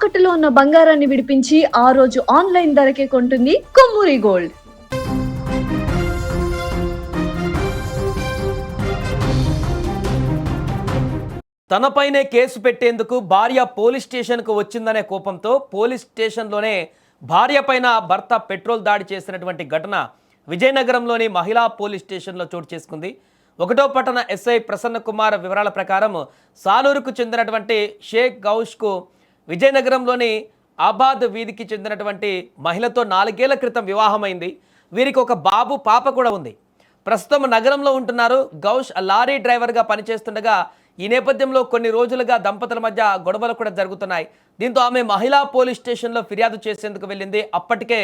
తాకట్టులో ఉన్న బంగారాన్ని విడిపించి ఆ రోజు ఆన్లైన్ ధరకే కొంటుంది కొమ్మూరి గోల్డ్. తనపైనే కేసు పెట్టేందుకు భార్య పోలీస్ స్టేషన్కు వచ్చిందనే కోపంతో పోలీస్ స్టేషన్లోనే భార్య పైన భర్త పెట్రోల్ దాడి చేసినటువంటి ఘటన విజయనగరంలోని మహిళా పోలీస్ స్టేషన్లో చోటు చేసుకుంది. 1వ పట్టణ ఎస్ఐ ప్రసన్న కుమార్ వివరాల ప్రకారం సాలూరుకు చెందినటువంటి షేక్ గౌష్కు విజయనగరంలోని ఆబాద్ వీధికి చెందినటువంటి మహిళతో 4 ఏళ్ల క్రితం వివాహమైంది. వీరికి ఒక బాబు పాప కూడా ఉంది. ప్రస్తుతం నగరంలో ఉంటున్నారు. గౌష్ లారీ డ్రైవర్గా పనిచేస్తుండగా ఈ నేపథ్యంలో కొన్ని రోజులుగా దంపతుల మధ్య గొడవలు కూడా జరుగుతున్నాయి. దీంతో ఆమె మహిళా పోలీస్ స్టేషన్లో ఫిర్యాదు చేసేందుకు వెళ్ళింది. అప్పటికే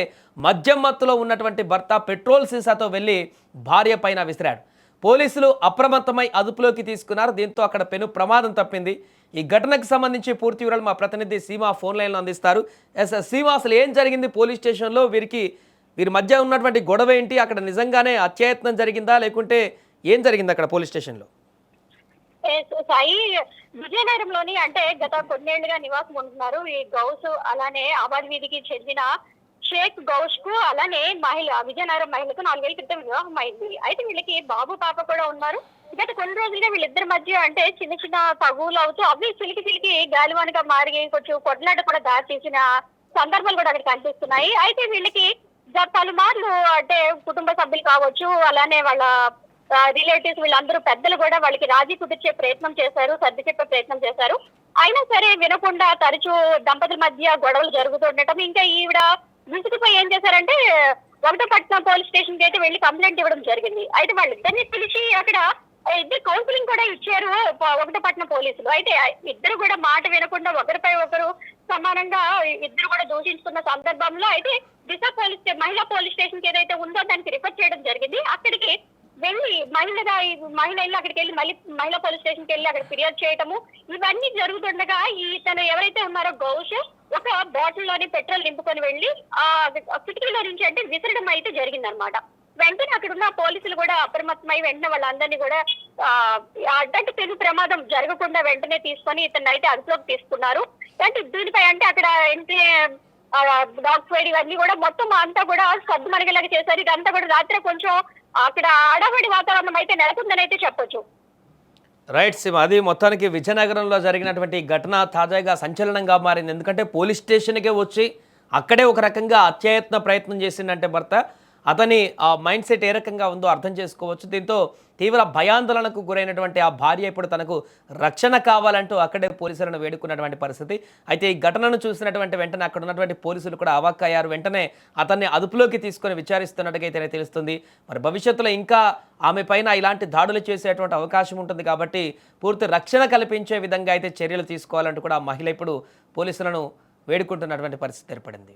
మద్యం మత్తులో ఉన్నటువంటి భర్త పెట్రోల్ సీసాతో వెళ్ళి భార్య పైన విసిరాడు. పోలీసులు అప్రమత్తమై అదుపులోకి తీసుకున్నారు. దీంతో అక్కడ పెను ప్రమాదం తప్పింది. ఈ ఘటనకు సంబంధించి పూర్తి వివరాలు మా ప్రతినిధి సీమా ఫోన్ లైన్లో అందిస్తారు. సీమా, అసలు ఏం జరిగింది పోలీస్ స్టేషన్లో? వీరి మధ్య ఉన్నటువంటి గొడవ ఏంటి? అక్కడ నిజంగానే అత్యాయత్నం జరిగిందా, లేకుంటే ఏం జరిగింది అక్కడ పోలీస్ స్టేషన్లో? సాయి, విజయనగరంలోని అంటే గత కొన్నేళ్లుగా నివాసం ఉంటున్నారు ఈ గౌస్. అలానే ఆబాద్ వీధికి చెందిన షేక్ గౌష్ కు అలానే విజయనగరం మహిళకు 4 ఏళ్ల క్రితం వివాహం అయింది. అయితే వీళ్ళకి బాబు పాప కూడా ఉన్నారు. గత కొన్ని రోజులుగా వీళ్ళిద్దరి మధ్య అంటే చిన్న చిన్న తగువులు అవుతూ అవి చిలికి గాలివానగా మారి కొంచెం కొట్లాట కూడా దారి తీసిన సందర్భాలు కూడా అక్కడ కనిపిస్తున్నాయి. అయితే వీళ్ళకి పలుమార్లు అంటే కుటుంబ సభ్యులు కావచ్చు, అలానే వాళ్ళ రిలేటివ్స్ వీళ్ళందరూ పెద్దలు కూడా వాళ్ళకి రాజీ కుదిర్చే ప్రయత్నం చేశారు, సర్ది చెప్పే ప్రయత్నం చేశారు. అయినా సరే వినకుండా తరచూ దంపతుల మధ్య గొడవలు జరుగుతుండటం, ఇంకా ఈవిడ విసుగుపోయి ఏం చేశారంటే 1వ పట్టణం పోలీస్ స్టేషన్ కి అయితే వెళ్లి కంప్లైంట్ ఇవ్వడం జరిగింది. అయితే వాళ్ళిద్దరిని పిలిచి అక్కడ ఇద్దరు కౌన్సిలింగ్ కూడా ఇచ్చారు 1వ పట్టణం పోలీసులు. అయితే ఇద్దరు కూడా మాట వినకుండా ఒకరిపై ఒకరు సమానంగా ఇద్దరు కూడా దూషించుకున్న సందర్భంలో అయితే దిశ మహిళా పోలీస్ స్టేషన్ కి ఏదైతే ఉందో దానికి రిఫర్ చేయడం జరిగింది. అక్కడికి వెళ్ళి మహిళ అక్కడికి వెళ్ళి మళ్ళీ మహిళా పోలీస్ స్టేషన్ కి వెళ్ళి అక్కడ ఫిర్యాదు చేయటము ఇవన్నీ జరుగుతుండగా తను ఎవరైతే ఉన్నారో గౌష్ ఒక బాటిల్లోని పెట్రోల్ నింపుకొని వెళ్ళి ఆ కిటికీలో నుంచి అంటే విసరడం అయితే జరిగిందనమాట. వెంటనే అక్కడ ఉన్న పోలీసులు కూడా అప్రమత్తమై వెంటనే వాళ్ళందరినీ కూడా అడ్డంటి పెను ప్రమాదం జరగకుండా వెంటనే తీసుకొని ఇతన్ని అయితే అదుపులోకి తీసుకున్నారు. అంటే దీనిపై అంటే అక్కడ డాగ్ ఫైడ్ ఇవన్నీ కూడా మొత్తం అంతా కూడా సద్దు మనగేలాగా చేశారు. ఇదంతా కూడా రాత్రి కొంచెం అక్కడ ఆడబడి వాతావరణం అయితే నెలకొందని అయితే చెప్పొచ్చు. రైట్ సీమ, అది మొత్తానికి విజయనగరంలో జరిగినటువంటి ఘటన తాజాగా సంచలనంగా మారింది. ఎందుకంటే పోలీస్ స్టేషన్కే వచ్చి అక్కడే ఒక రకంగా అత్యాయత్న ప్రయత్నం చేసిందంటే భర్త, అతని ఆ మైండ్ సెట్ ఏ రకంగా ఉందో అర్థం చేసుకోవచ్చు. దీంతో తీవ్ర భయాందోళనకు గురైనటువంటి ఆ భార్య ఇప్పుడు తనకు రక్షణ కావాలంటూ అక్కడే పోలీసులను వేడుకున్నటువంటి పరిస్థితి. అయితే ఈ ఘటనను చూసినటువంటి వెంటనే అక్కడ ఉన్నటువంటి పోలీసులు కూడా అవాక్కయ్యారు. వెంటనే అతన్ని అదుపులోకి తీసుకొని విచారిస్తున్నట్టుగా అయితే తెలుస్తుంది. మరి భవిష్యత్తులో ఇంకా ఆమె పైన ఇలాంటి దాడులు చేసేటువంటి అవకాశం ఉంటుంది కాబట్టి పూర్తి రక్షణ కల్పించే విధంగా అయితే చర్యలు తీసుకోవాలంటూ కూడా ఆ మహిళ ఇప్పుడు పోలీసులను వేడుకుంటున్నటువంటి పరిస్థితి ఏర్పడింది.